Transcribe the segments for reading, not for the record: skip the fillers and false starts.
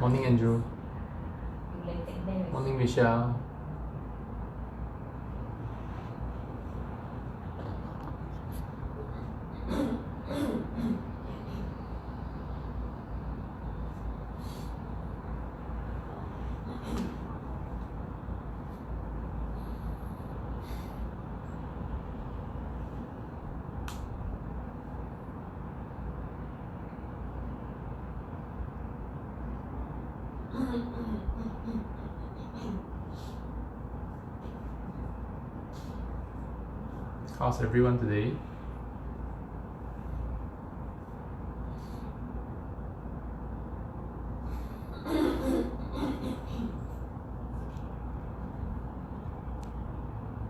Morning, Andrew. Morning, Michelle. How's everyone today?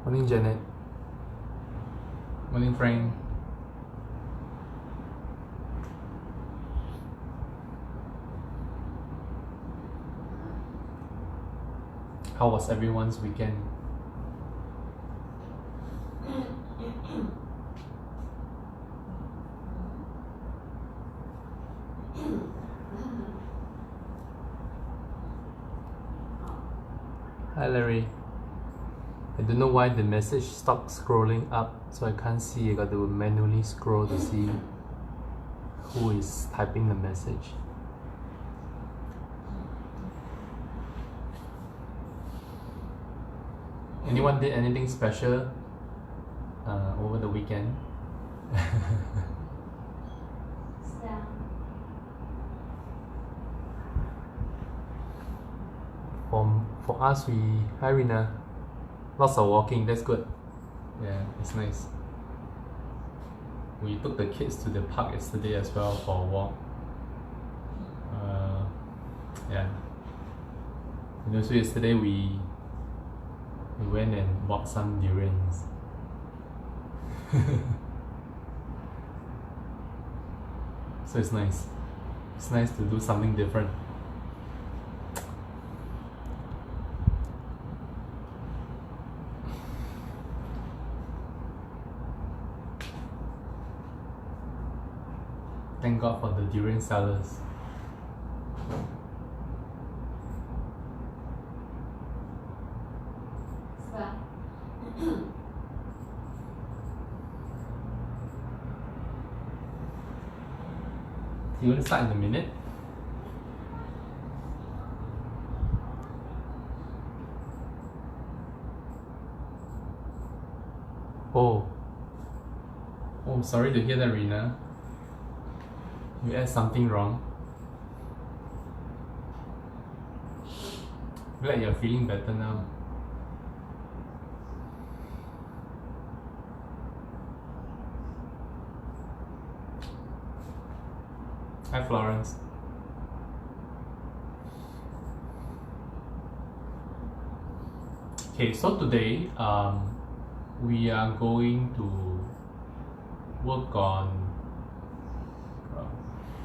Morning, Janet. Morning, Frank. How was everyone's weekend? Hi, Larry. I don't know why the message stopped scrolling up, so I can't see. I got to manually scroll to see who is typing the message. Anyone did anything special over the weekend? For us, hi Rina, lots of walking, that's good. Yeah, it's nice. We took the kids to the park yesterday as well for a walk. Yeah. So yesterday we went and bought some durians. So it's nice. It's nice to do something different. Thank God for the durian sellers. You want to start in a minute? Oh, sorry to hear that, Rina. You ate something wrong. Glad you're feeling better now. Hi, Florence. Okay, so today we are going to work on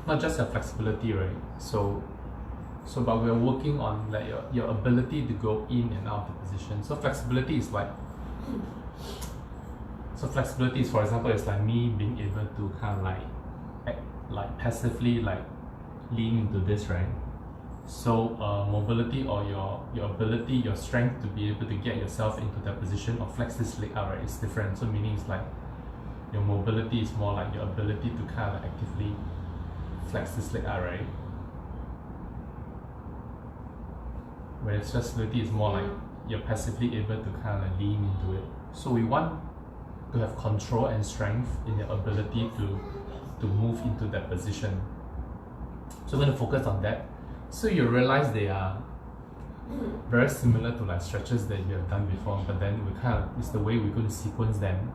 not just your flexibility, right? But we're working on like your ability to go in and out of the position. So flexibility is for example, it's like me being able to kind of like passively like lean into this, right? So mobility or your ability, your strength to be able to get yourself into that position or flex this leg out, right, is different. So meaning it's like your mobility is more like your ability to kind of actively flex this leg out, right? Whereas flexibility is more like you're passively able to kind of lean into it. So we want to have control and strength in your ability to move into that position. So we're going to focus on that. So you realize they are very similar to like stretches that you have done before, but then it's the way we're going to sequence them.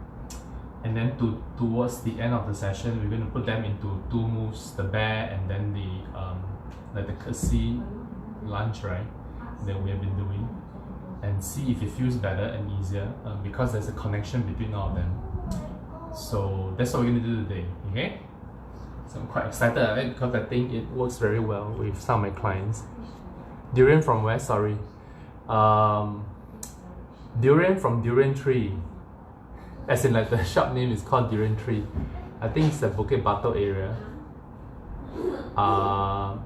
And then towards the end of the session, we're going to put them into two moves: the bear and then the curtsy lunge, right? That we have been doing, and see if it feels better and easier because there's a connection between all of them. So that's what we're going to do today. Okay? So I'm quite excited because I think it works very well with some of my clients. Durian from where? Sorry. Durian from Durian Tree. As in like the shop name is called Durian Tree. I think it's the Bukit Batok area.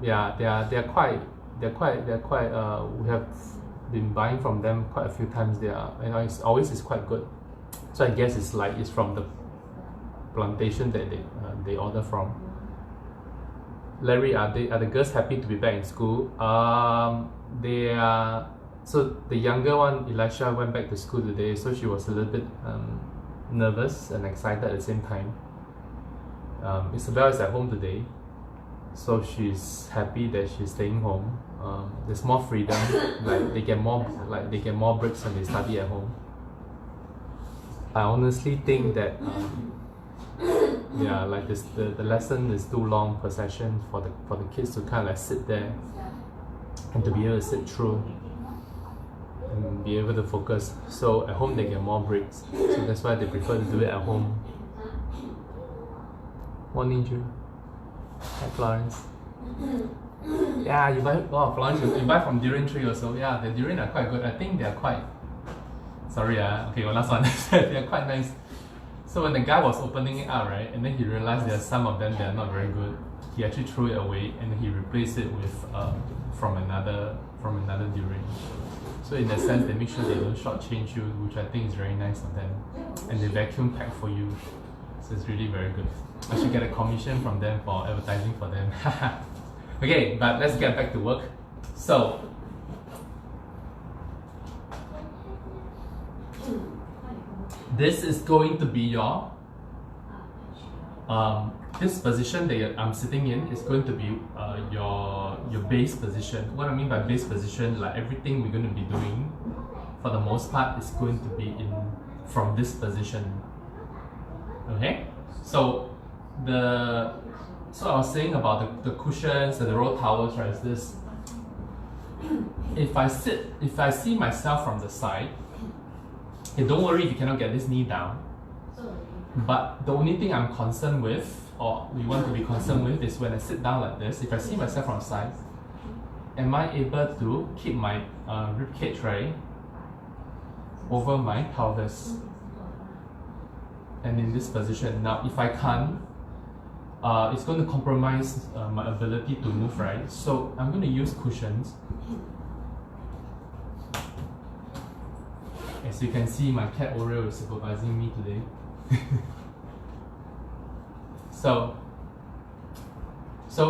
Yeah, they are quite they're quite we have been buying from them quite a few times. They are, you know, it's always is quite good. So I guess it's from the plantation that they order from. Larry, are the girls happy to be back in school? They are. So the younger one, Elisha, went back to school today, so she was a little bit nervous and excited at the same time. Isabel is at home today, so she's happy that she's staying home. There's more freedom, like they get more breaks when they study at home. I honestly think that yeah, like this, the lesson is too long per session for the kids to kind of like sit there and to be able to sit through and be able to focus. So at home they get more breaks, so that's why they prefer to do it at home. Morning, Drew. Hi, Florence. Yeah, you buy, oh Florence, you buy from Durian Tree also. Yeah, the durian are quite good. I think they are quite, sorry okay, one last one. They are quite nice. So when the guy was opening it up, right, and then he realized there are some of them that are not very good, he actually threw it away and he replaced it with from another durian. So in that sense, they make sure they don't shortchange you, which I think is very nice of them. And they vacuum pack for you, so it's really very good. I should get a commission from them for advertising for them. Okay, but let's get back to work. So this is going to be your this position that I'm sitting in is going to be your base position. What I mean by base position, like everything we're going to be doing for the most part is going to be in from this position. Okay, so I was saying about the cushions and the roll towels, right? Is this, if I see myself from the side, okay, don't worry if you cannot get this knee down. But the only thing I'm concerned with, or we want to be concerned with, is when I sit down like this, if I see myself from the side, am I able to keep my rib cage, right, over my pelvis? And in this position. Now, if I can't, it's going to compromise my ability to move, right? So I'm going to use cushions. As you can see, my cat Oreo is supervising me today. So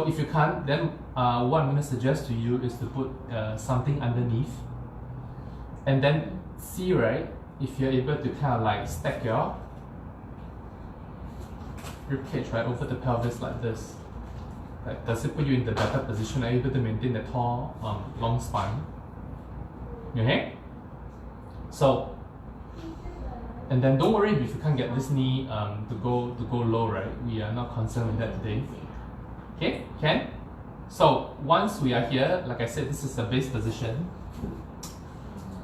if you can't, then what I'm going to suggest to you is to put something underneath, and then see, right, if you're able to kind of like stack your rib cage right over the pelvis like this. Like, does it put you in the better position? Are you able to maintain the tall, long spine? Okay? So, and then don't worry if you can't get this knee to go low, right? We are not concerned with that today. Okay, can? So once we are here, like I said, this is the base position.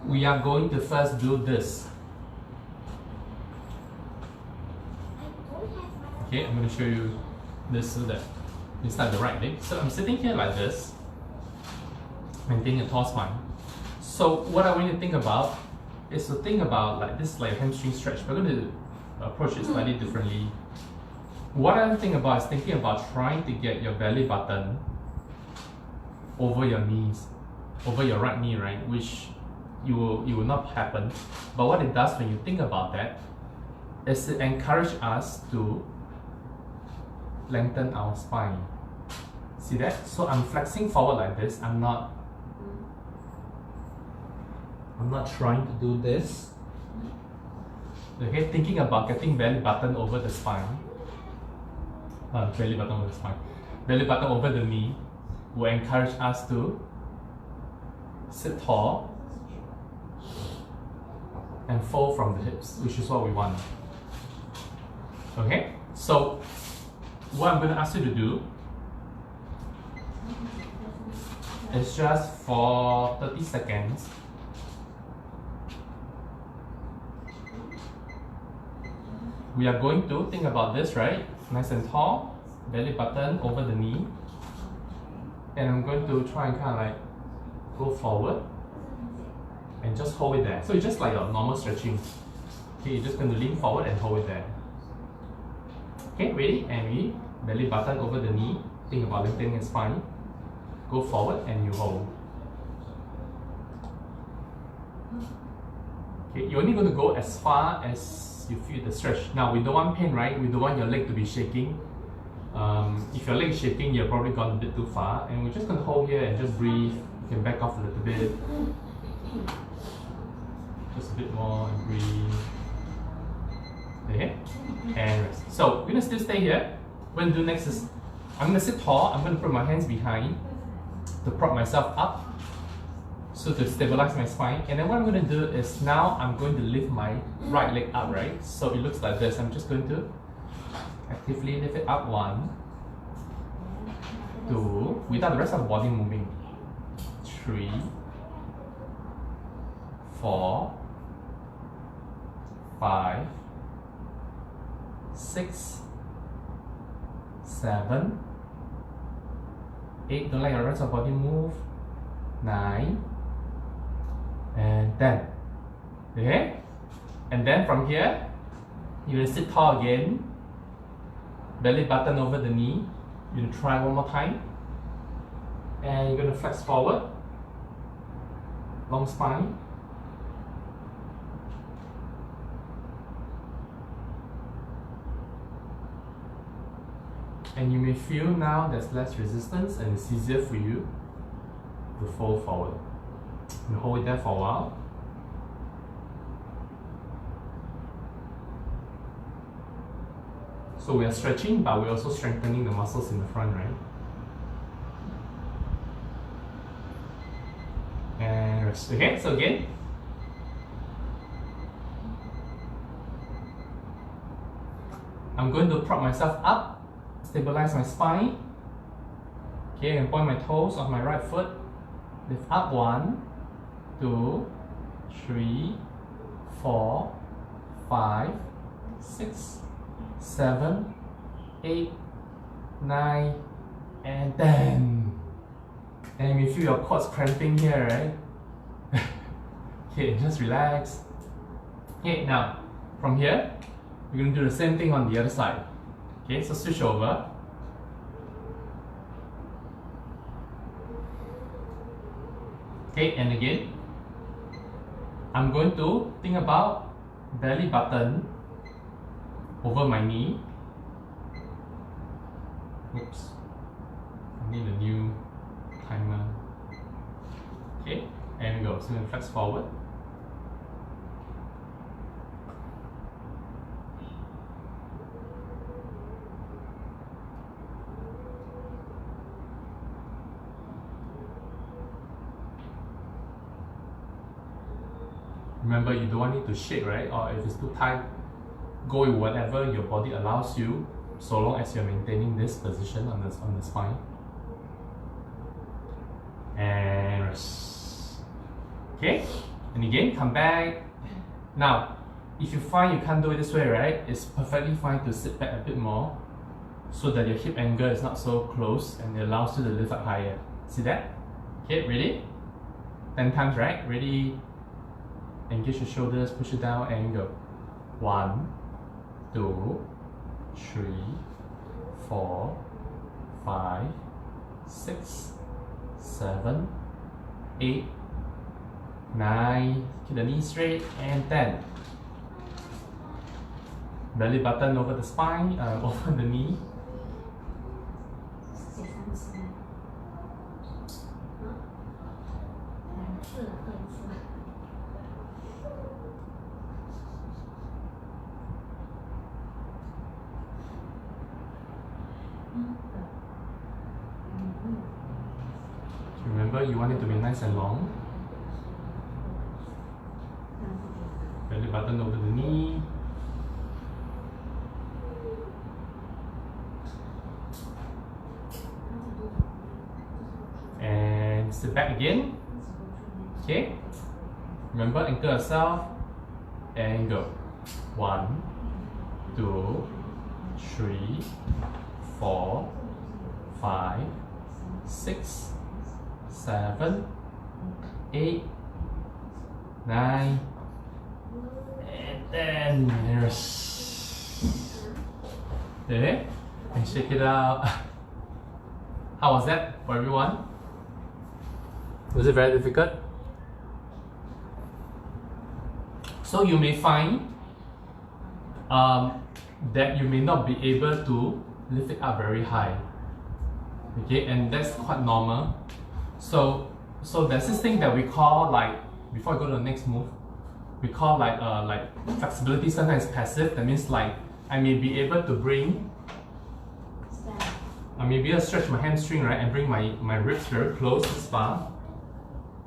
We are going to first do this. Okay, I'm going to show you this so that you start the right leg. So I'm sitting here like this, maintaining a tall spine. So what I want you to think about is to think about like this, like a hamstring stretch. We're going to approach it slightly differently. What I'm thinking about is thinking about trying to get your belly button over your knees, over your right knee, right? Which it will not happen. But what it does when you think about that is to encourage us to lengthen our spine. See that? So I'm flexing forward like this. I'm not trying to do this. Okay, thinking about getting belly button over the spine. Belly button over the spine. Belly button over the knee will encourage us to sit tall and fold from the hips, which is what we want. Okay, so what I'm going to ask you to do is just for 30 seconds we are going to think about this, right? Nice and tall, belly button over the knee, and I'm going to try and kind of like go forward and just hold it there. So it's just like your normal stretching. Okay, you're just going to lean forward and hold it there. Okay, ready? And we belly button over the knee. Think about lengthening the spine. go forward and you hold. Okay, you're only going to go as far as you feel the stretch. Now we don't want pain, right? We don't want your leg to be shaking. If your leg is shaking, you're probably gone a bit too far, and we're just going to hold here and just breathe. You can back off a little bit. Just a bit more and breathe. Okay, and rest. So we're going to still stay here. What I'm going to do next is I'm going to sit tall. I'm going to put my hands behind to prop myself up, so to stabilize my spine. And then what I'm going to do is now I'm going to lift my right leg up, right? So it looks like this. I'm just going to actively lift it up. 1, 2, without the rest of the body moving. 3, 4, 5, 6, 7, 8. Don't let your rest of the body move. 9 and 10. Okay? And then from here, you're going to sit tall again. Belly button over the knee. You're going to try one more time. And you're going to flex forward. Long spine. And you may feel now there's less resistance and it's easier for you to fold forward. You hold it there for a while. So we are stretching, but we're also strengthening the muscles in the front, right? And rest. Okay, so again. I'm going to prop myself up, stabilize my spine. Okay, and point my toes on my right foot. Lift up. 1, 2, 3, 4, 5, 6, 7, 8, 9, and 10. And you feel your quads cramping here, right? Okay, just relax. Okay, now from here, we're going to do the same thing on the other side. Okay, so switch over. Okay, and again, I'm going to think about belly button over my knee. Oops, I need a new timer. Okay, and we go. So I'm going to flex forward. Remember, you don't want it to shake, right? Or if it's too tight, go with whatever your body allows you, so long as you're maintaining this position on the spine. And rest. Okay? And again, come back. Now, if you find you can't do it this way, right? It's perfectly fine to sit back a bit more so that your hip angle is not so close and it allows you to lift up higher. See that? Okay, ready? 10 times, right? Ready? Engage your shoulders, push it down, and go. 1, 2, 3, 4, 5, 6, 7, 8, 9. Keep the knees straight, and 10. Belly button over the spine, over the knee. Remember, you want it to be nice and long. Belly button over the knee. And sit back again. Okay. Remember, anchor yourself and go. 1, 2, 3, 4, 5, 6, 7, 8, 9, and 10. Okay, and shake it out. How was that for everyone? Was it very difficult? So you may find that you may not be able to lift it up very high. Okay, and that's quite normal. So there's this thing that we call, like, before I go to the next move, we call like flexibility. Sometimes passive. That means like I may be able to bring, I may be able to stretch my hamstring, right, and bring my ribs very close this far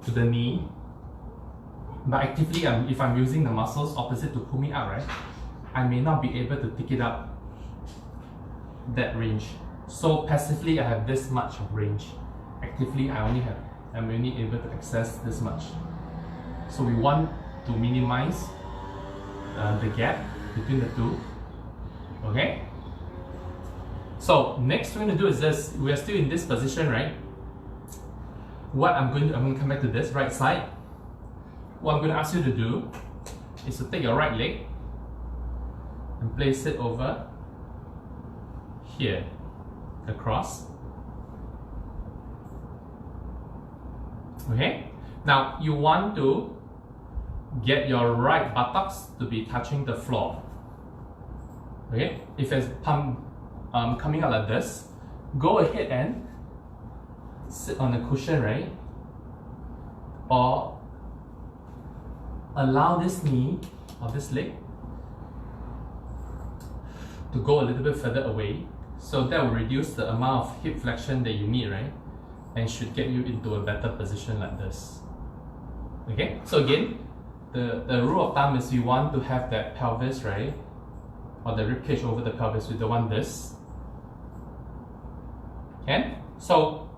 to the knee. But actively, if I'm using the muscles opposite to pull me up, right, I may not be able to take it up that range. So passively, I have this much of range. Actively, I'm only able to access this much. So we want to minimize the gap between the two. Okay. So next we're going to do is this. We are still in this position, right? What I'm going to come back to this right side. What I'm going to ask you to do is to take your right leg and place it over here, across. Okay. Now you want to get your right buttocks to be touching the floor. Okay. If it's coming out like this, go ahead and sit on a cushion, right? Or allow this knee or this leg to go a little bit further away. So that will reduce the amount of hip flexion that you need, right? And should get you into a better position like this. Okay, so again, the rule of thumb is you want to have that pelvis, right? Or the rib cage over the pelvis. We don't want this. Okay, so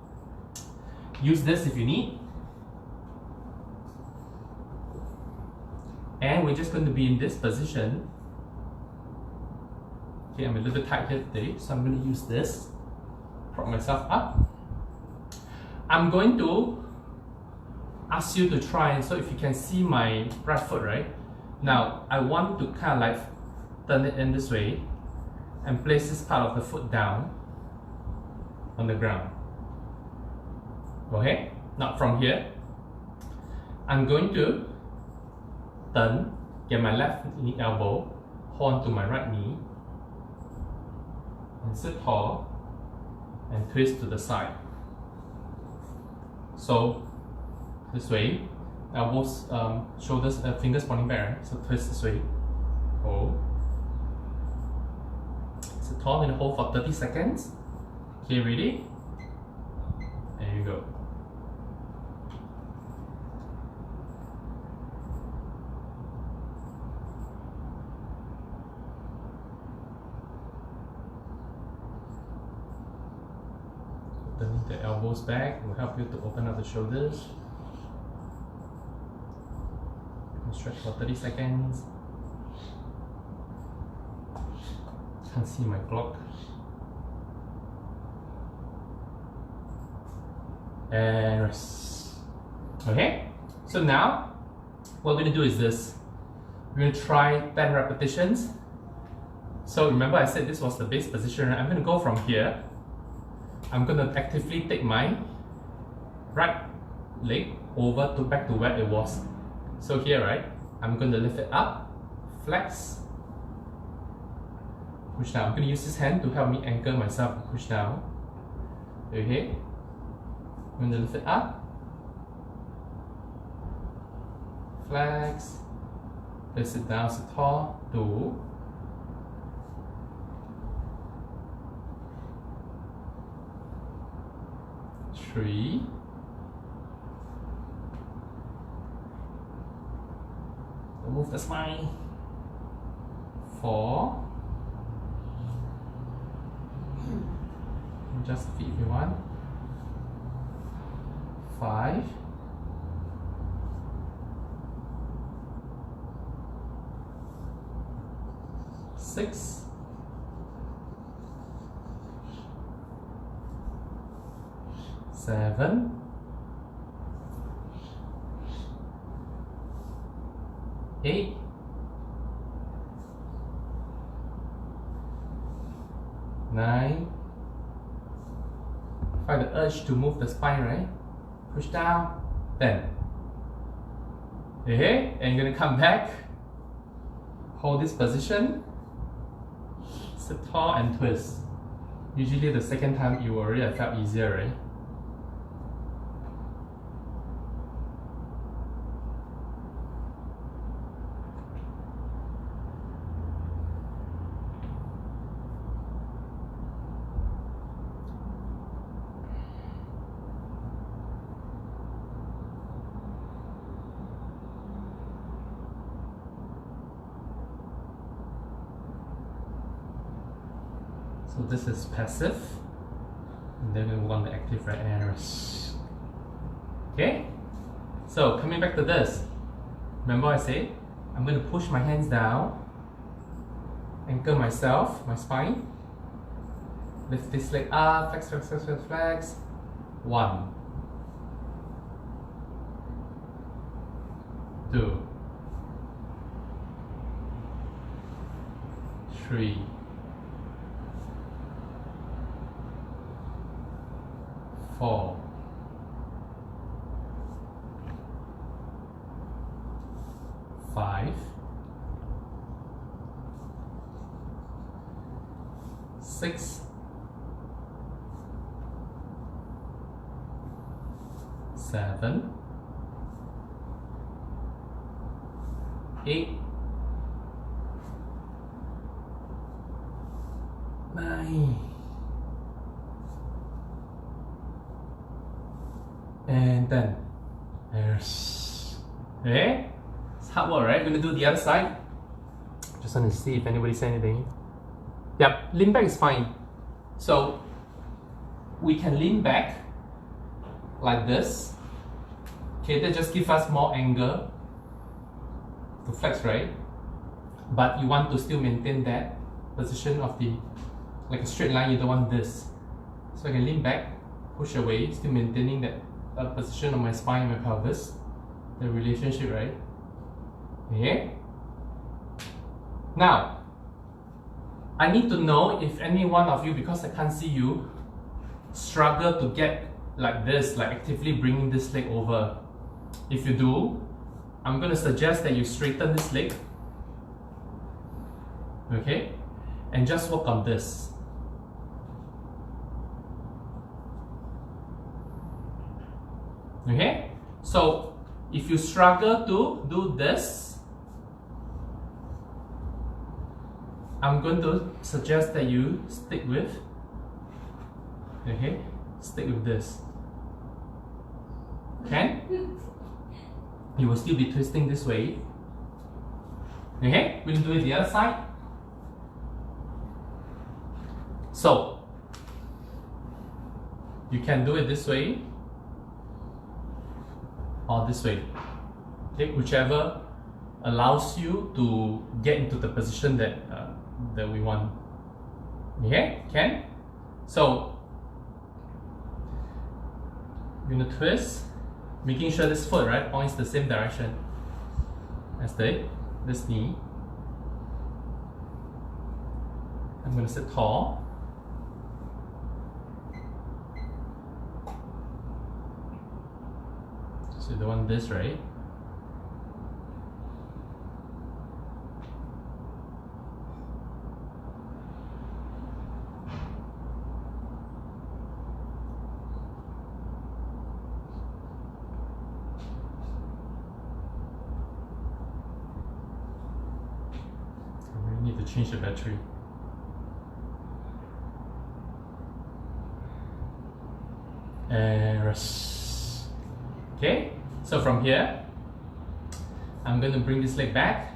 use this if you need. And we're just going to be in this position. Okay, I'm a little bit tight here today, so I'm going to use this. Prop myself up. I'm going to ask you to try, and so if you can see my right foot, right? Now, I want to kind of like turn it in this way and place this part of the foot down on the ground. Okay? Now from here, I'm going to turn, get my left knee elbow, hold onto my right knee, and sit tall and twist to the side. So this way, elbows, shoulders, fingers pointing back, right? So twist this way, hold, sit tall and hold for 30 seconds. Okay, ready? There you go. Turning the elbows back will help you to open up the shoulders. And stretch for 30 seconds. Can't see my clock. And rest. Okay, so now what we're going to do is this. We're going to try 10 repetitions. So remember I said this was the base position, right? I'm going to go from here. I'm going to actively take my right leg over to back to where it was. So here, right, I'm going to lift it up, flex, push down. I'm going to use this hand to help me anchor myself and push down. Okay, I'm going to lift it up, flex, place it down, sit tall, 2, 3, 4, move the spine, 4, adjust the feet if you want, 5, 6, 7, 8, 9. Find the urge to move the spine, right? Push down. 10. Okay, and you're gonna come back, hold this position, sit tall and twist. Usually the second time you already have felt easier, right? So this is passive, and then we want the active right arrows. Okay? So coming back to this, remember I said, I'm going to push my hands down, anchor myself, my spine, lift this leg up, flex, flex, flex, flex, flex. 1, 2, 3, 4, 5, 6, 7, 8, 9, and 10. Yes. Okay? It's hard work, right? We're gonna do the other side. Just want to see if anybody said anything. Yep, lean back is fine. So we can lean back like this. Okay, that just gives us more angle to flex, right? But you want to still maintain that position of the, like a straight line, you don't want this. So I can lean back, push away, still maintaining that position of my spine and my pelvis. The relationship, right? Okay. Now, I need to know if any one of you, because I can't see you, struggle to get like this, like actively bringing this leg over. If you do, I'm going to suggest that you straighten this leg. Okay? And just work on this. Okay? So, if you struggle to do this, I'm going to suggest that you stick with, okay? Stick with this. Okay? You will still be twisting this way. Okay? We'll do it the other side. So, you can do it this way or this way. Okay? Whichever allows you to get into the position that that we want. Okay? Can? So, you're gonna twist, making sure this foot, right, points the same direction as this knee. I'm gonna sit tall. So you don't want this, right? Need to change the battery. And rest. Okay, so from here, I'm going to bring this leg back,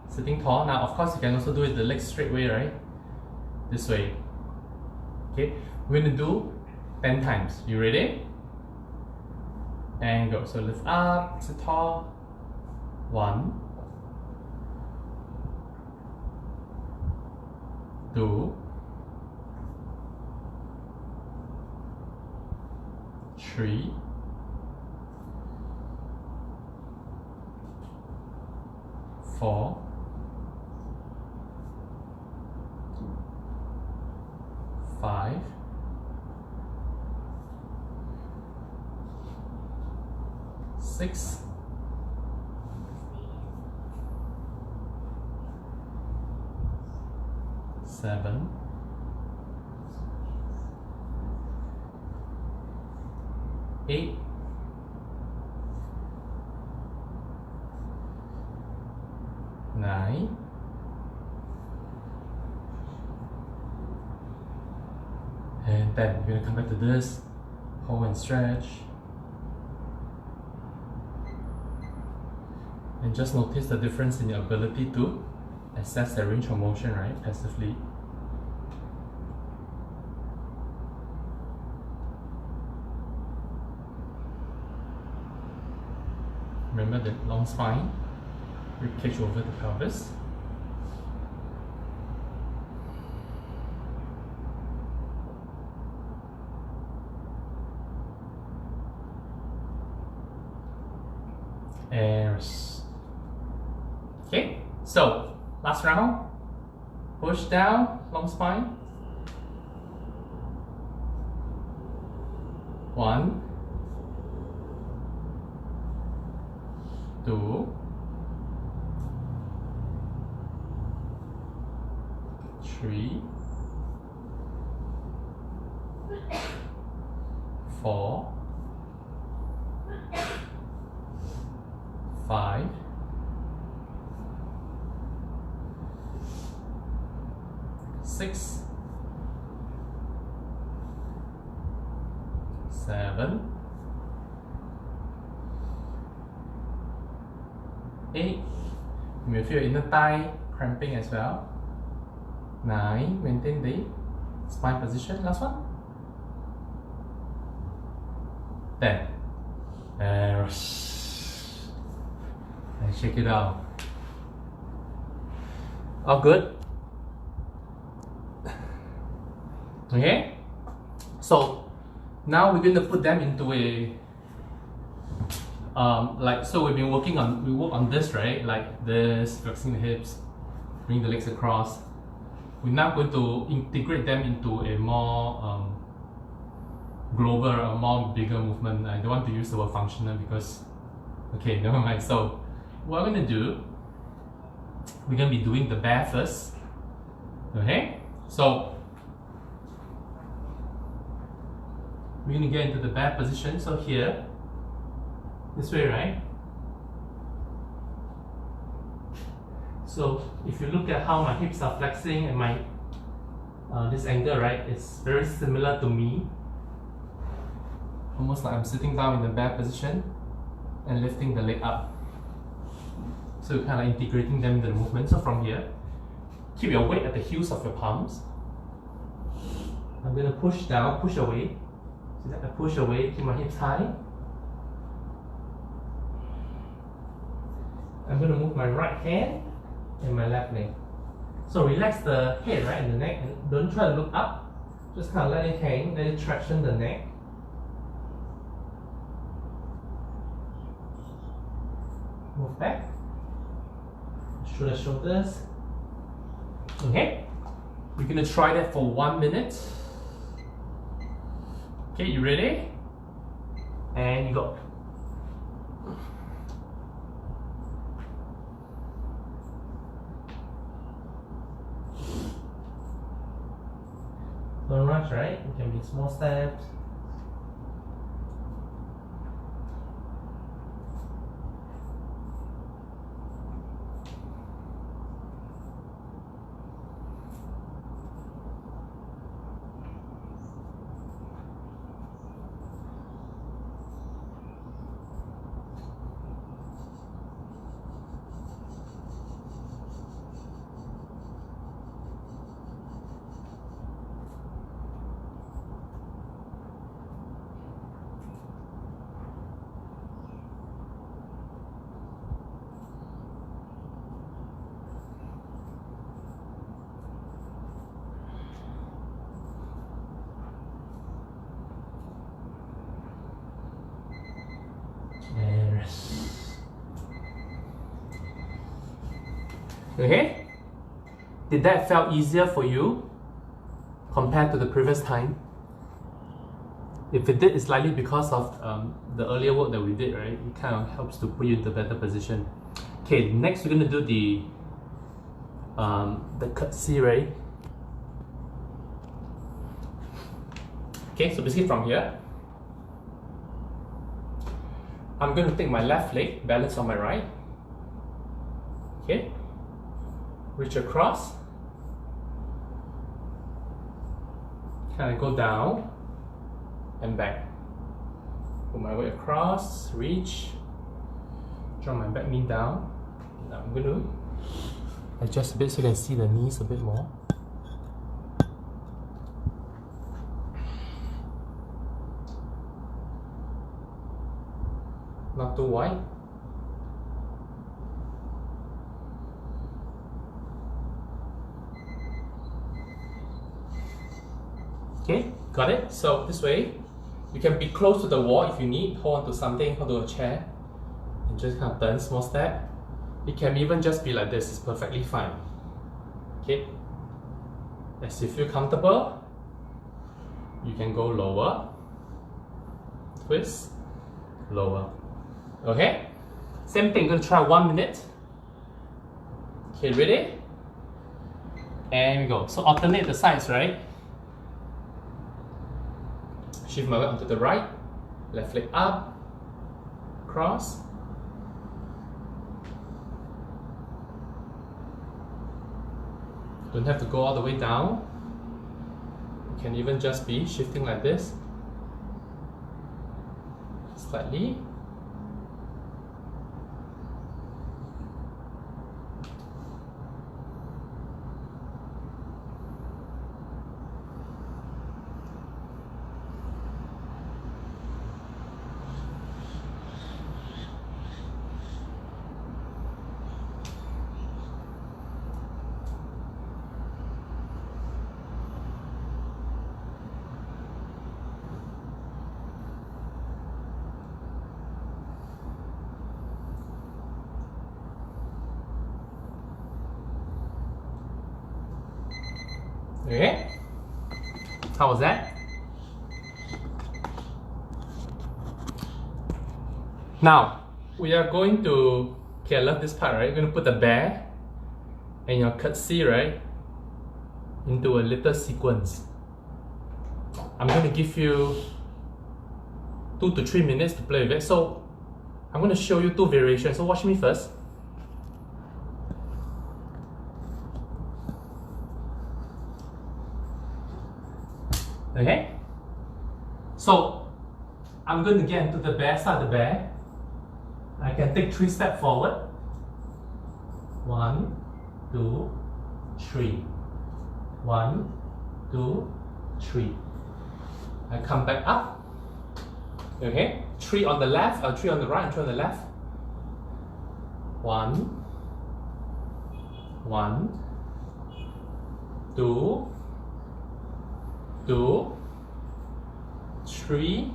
sitting tall. Now, of course, you can also do it the leg straight way, right? This way. Okay, we're going to do 10 times. You ready? And go. So lift up, sit tall. 1, 2, 3, 4, 5, 6, 6, 7, 8, 9, 10. We're going to come back to this, hold and stretch, and just notice the difference in your ability to assess the range of motion, right, passively. Remember the long spine, rib cage over the pelvis. And okay, so last round, push down, long spine. 1, 2, 3, 4, 5, 6, 7, 8. You may feel inner thigh cramping as well. 9. Maintain the spine position. Last one. 10. And shake it out. All good. Okay. So now we're going to put them into a so we work on this, right? Like this, flexing the hips, bring the legs across. We're now going to integrate them into a more global, a more bigger movement. I don't want to use the word functional because, okay, never mind. So what we're going to do, we're going to be doing the bear first. Okay, so we're going to get into the bear position. So here, this way, right? So if you look at how my hips are flexing and my this angle, right, it's very similar to me. Almost like I'm sitting down in the bear position and lifting the leg up. So kind of integrating them into the movement. So from here, keep your weight at the heels of your palms. I'm going to push down, push away. So that I push away, keep my hips high. I'm going to move my right hand and my left leg. So relax the head, right, and the neck, and don't try to look up. Just kind of let it hang, let it traction the neck. Move back. Shoulder the shoulders. Okay. We're going to try that for 1 minute. Okay, you ready? And you go. Don't rush, right? It can be small steps. And rest. Okay? Did that feel easier for you compared to the previous time? If it did, it's likely because of the earlier work that we did, right? It kind of helps to put you into a better position. Okay, next we're going to do the curtsy, right? Okay, so basically from here, I'm going to take my left leg, balance on my right. Okay, reach across, kind of go down and back. Put my weight across, reach, draw my back knee down. Now I'm going to adjust a bit so you can see the knees a bit more. Not too wide. Okay, got it? So this way, you can be close to the wall if you need, hold on to something, hold on to a chair, and just kind of turn, small step. It can even just be like this, it's perfectly fine. Okay, as you feel comfortable, you can go lower, twist, lower. Okay, same thing, gonna try 1 minute. Okay, ready? And we go. So alternate the sides, right? Shift my weight onto the right, left leg up, cross. Don't have to go all the way down. You can even just be shifting like this, slightly. Okay, how was that? Now, we are going to, okay, I love this part, right? You're going to put the bear and your curtsy, right, into a little sequence. I'm going to give you 2 to 3 minutes to play with it. So, I'm going to show you 2 variations. So, watch me first. Okay, so I'm going to get into the bear, start the bear. I can take 3 steps forward. 1, 2, 3. 1, 2, 3. I come back up. Okay, 3 on the left, 3 on the right, and 3 on the left. 1, 1, 2, 2, 3,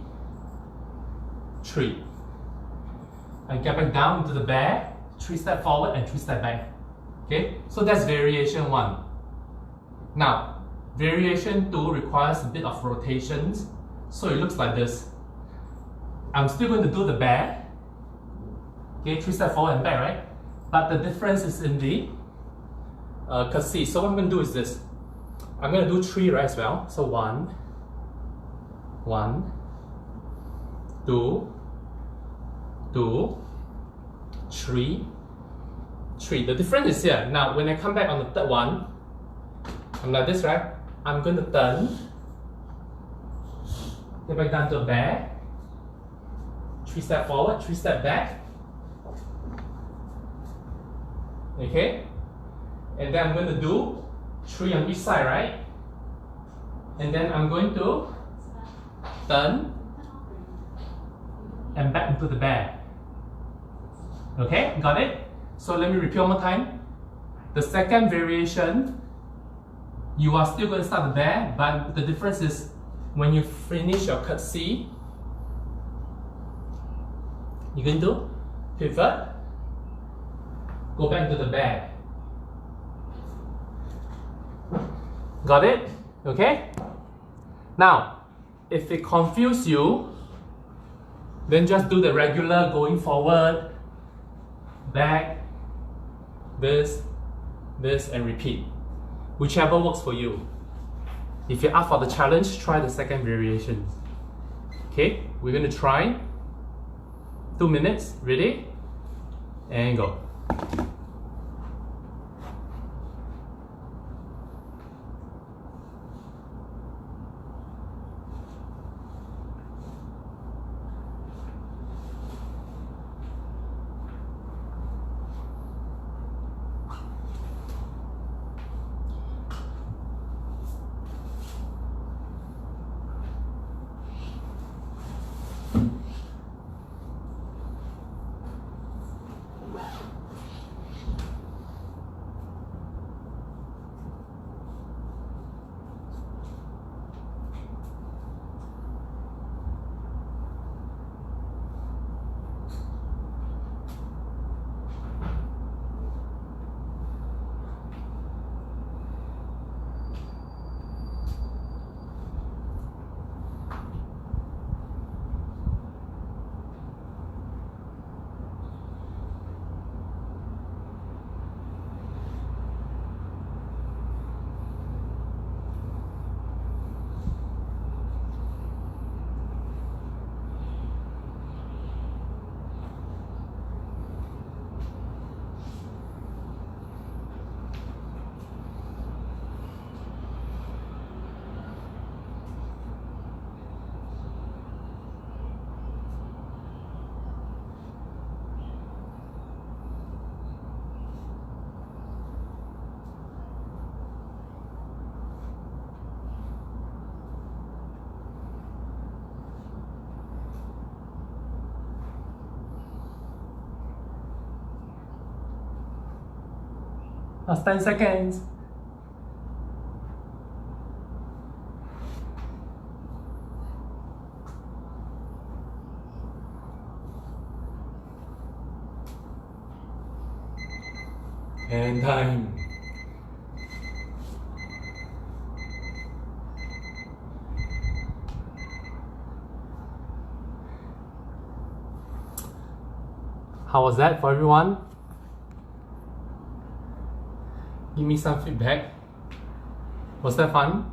3. I get back down into the bear, 3 steps forward and 3 steps back. Okay, so that's variation 1. Now, variation 2 requires a bit of rotations, so it looks like this. I'm still going to do the bear. Okay, 3 steps forward and back, right? But the difference is in the curtsy. So what I'm going to do is this. I'm going to do 3 right as well. So 1, 1, 2, 2, 3, 3. The difference is here. Now, when I come back on the third one, I'm like this, right? I'm going to turn, get back down to a bear, 3 steps forward, 3 steps back. Okay? And then I'm going to do 3 on each side, right? And then I'm going to turn and back into the bear. Okay, got it? So let me repeat one more time. The second variation, you are still going to start the bear, but the difference is when you finish your curtsy, you're going to pivot, go back to the bear. Got it? Okay? Now, if it confuses you, then just do the regular going forward, back, this, and repeat. Whichever works for you. If you're up for the challenge, try the second variation. Okay, we're going to try. 2 minutes, ready? And go. Last 10 seconds. And time. How was that for everyone? Give me some feedback. Was that fun?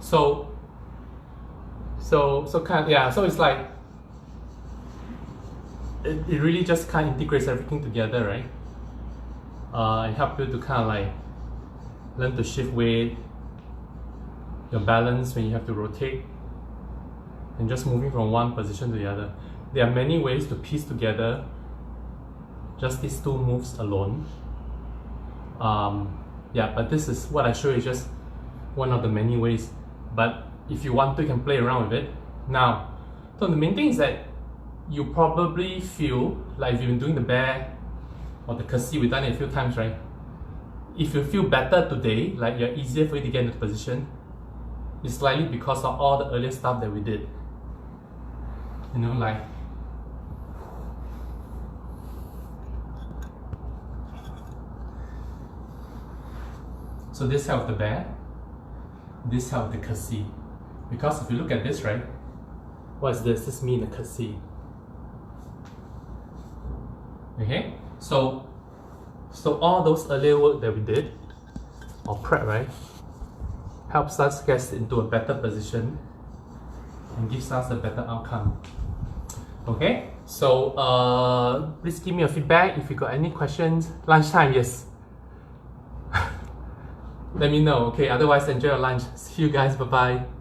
So kind of, yeah, so it's like it really just kind of integrates everything together, right? It helps you to kind of like learn to shift weight, your balance when you have to rotate, and just moving from one position to the other. There are many ways to piece together just these two moves alone. Yeah, but this is what I show you, just one of the many ways. But if you want to, you can play around with it. Now, so the main thing is that you probably feel like if you've been doing the bear or the curtsy, we've done it a few times, right? If you feel better today, like you're easier for you to get into the position, it's likely because of all the earlier stuff that we did. You know, like so this helps the bear, this helps the curtsy. Because if you look at this, right? What is this? This means the curtsy. Okay? So all those earlier work that we did, or prep, right? Helps us get into a better position and gives us a better outcome. Okay? So please give me your feedback if you got any questions. Lunchtime, yes. Let me know, okay? Otherwise, enjoy your lunch. See you guys, bye-bye.